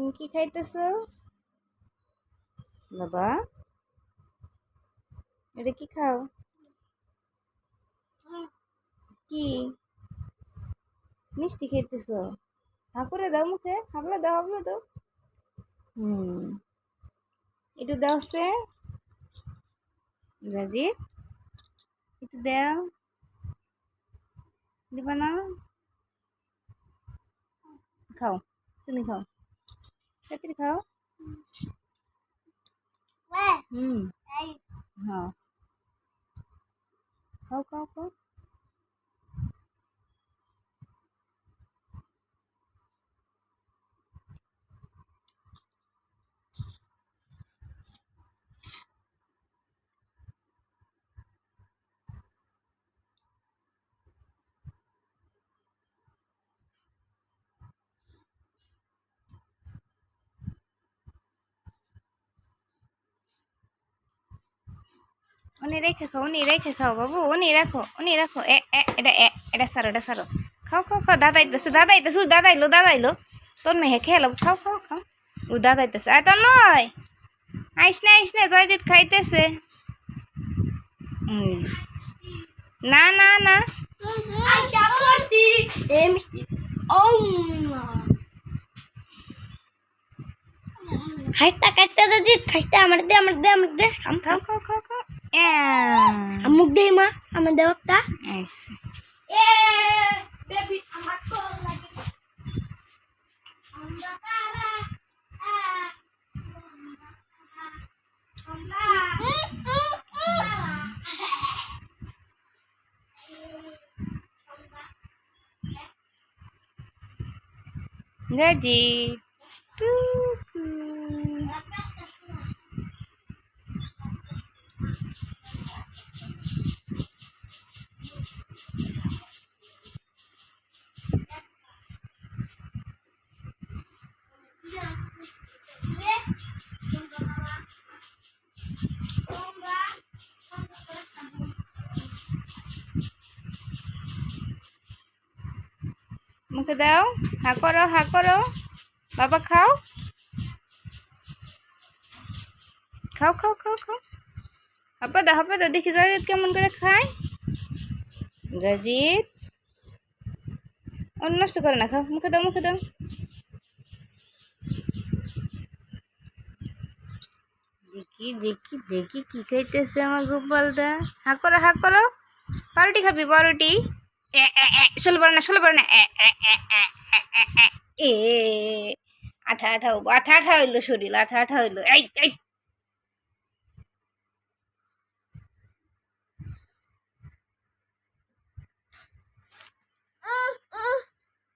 তুমি কি খাইতেছো বাবা? এটা কি খাও? কি মিষ্টি খাইতেছো? হা করে দাও মুখে, হাবলা দাও, হাবলা দাও। হুম, একটু দাও সে জাজি, একটু দাও। দিবা না? খাও, তুমি খাও, তাড়াতাড়ি খাও। হুম, হ্যাঁ, খাও খাও খাও। উনি রেখে খাও, উনি রেখে খাও বাবু, উনি রাখো, উনি রাখো। এটা সারো, এটা সারো। খাও খাও খাও, দাদা আইতেছে, দাদা আইতেছে, দাদা আইলো, দাদা আইলো। তোর মেয়ে খেলো, খাও খাও খাও। ও দাদা আইতেছে, আর তোর নয়। আইস না জয়জিৎ খাইতেছে। হুম, না না না, খাইটা খাইটা দাদি খাইটা আমার দে আমার দে আমার দে খাম খাও খাম খাও খাও খাও। আমুক দে মা আমার দেও একটা আইসে। এ বেবি আমার তো লাগে আমরা কারা জাজি টুকু। মুখে দাও, হা করো, হা করো। বাবা খাও, খাও খাও খাও খাও। হাপা দাও, দেখি জয়জিৎ কেমন করে খায়। জয়জিৎ অন্য নষ্ট করে না, খাও, মুখে দাও, মুখে দাও। দেখি দেখি দেখি কি খাইতেছে আমার গোপালদা। হা করো, হা করো। পাউরুটি খাবি, পাউরুটি? ষোলো পারে না, ষোলো পারে না। এ আঠা আঠা আঠা আঠা হইলো শরীর, আঠা আঠা হইলো। এই এই